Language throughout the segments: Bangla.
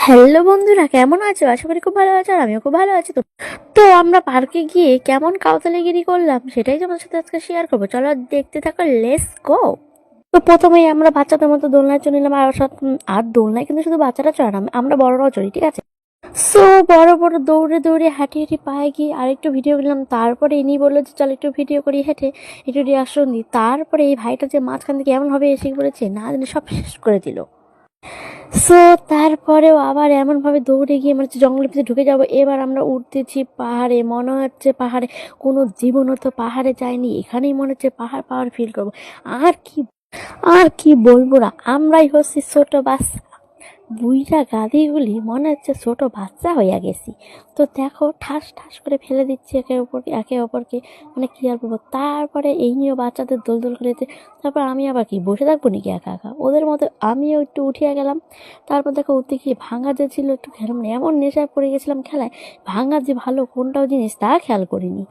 হ্যালো বন্ধুরা, কেমন আছো? আশা করি খুব ভালো আছো, আর আমিও খুব ভালো আছি। তো তো আমরা পার্কে গিয়ে কেমন কাউতালিগিরি করলাম সেটাই তোমার সাথে আজকে শেয়ার করবো। চলো দেখতে থাকো, লেটস গো। তো প্রথমেই আমরা বাচ্চাদের মতো দোলনায় চড়ে নিলাম, আর দোলনায় কিন্তু শুধু বাচ্চারা চড়ে না, আমরা বড়রাও চড়ি, ঠিক আছে? সো বড় বড় দৌড়ে দৌড়ে হাঁটি হাঁটি পায়ে গিয়ে আরেকটু ভিডিও নিলাম। তারপরে ইনি বললো যে চল একটু ভিডিও করি হেঁটে, একটু রিয়াকশন দিই। তারপরে এই ভাইটা যে মাঝখান থেকে এমনভাবে এসে পড়েছে, না জানি সব শেষ করে দিল। সো তারপরেও আবার এমনভাবে দৌড়ে গিয়ে মানে হচ্ছে জঙ্গলের ভিতরে ঢুকে যাব। এবার আমরা উঠতেছি পাহাড়ে, মনে হচ্ছে পাহাড়ে কোনো জীবনও তো পাহাড়ে যায়নি, এখানেই মনে হচ্ছে পাহাড় পাহাড় ফিল করবো। আর কি আর কি বলবো না, আমরাই হচ্ছি ছোট বাচ্চা, বুইড়া গাধিগুলি মনে হচ্ছে ছোট বাচ্চা হইয়া গেছি। তো দেখো ঠাস ঠাস করে ফেলে দিচ্ছি একে অপরকে, মানে কি আর বলবো। তারপরে এই নিয়েও বাচ্চাদের দোল দোল করেছে। তারপর আমি আবার কি বসে থাকবো নাকি একা একা, ওদের মতো আমিও একটু উঠিয়া গেলাম। তারপর দেখো উঠতে গিয়ে ভাঙা যে ছিল একটু খেলাম না, এমন নেশায় পড়ে গেছিলাম খেলায়, ভাঙা যে ভালো কোনটাও জিনিস তা খেয়াল করিনি।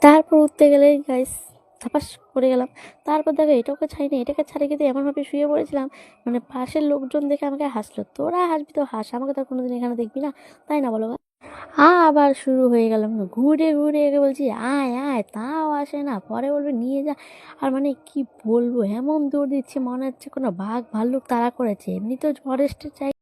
তারপর উঠতে গেলে গাইস ধাপাস পড়ে গেলাম। তারপর দেখো এটাকে ছাড়ি না, এটাকে ছাড়ি কিন্তু এমনভাবে শুয়ে পড়েছিলাম, মানে পাশের লোকজন দেখে আমাকে হাসলো। তোরা হাসবি তো হাস, আমাকে তো আর কোনোদিন এখানে দেখবি না, তাই না বলো? আবার শুরু হয়ে গেলাম ঘুরে ঘুরে, একে বলছি আয় আয়, তাও আসে না, পরে বলবে নিয়ে যা। আর মানে কি বলবো, এমন দৌড় দিচ্ছে মনে হচ্ছে কোনো বাঘ ভাল্লুক তাড়া করেছে। এমনি তো ফরেস্টের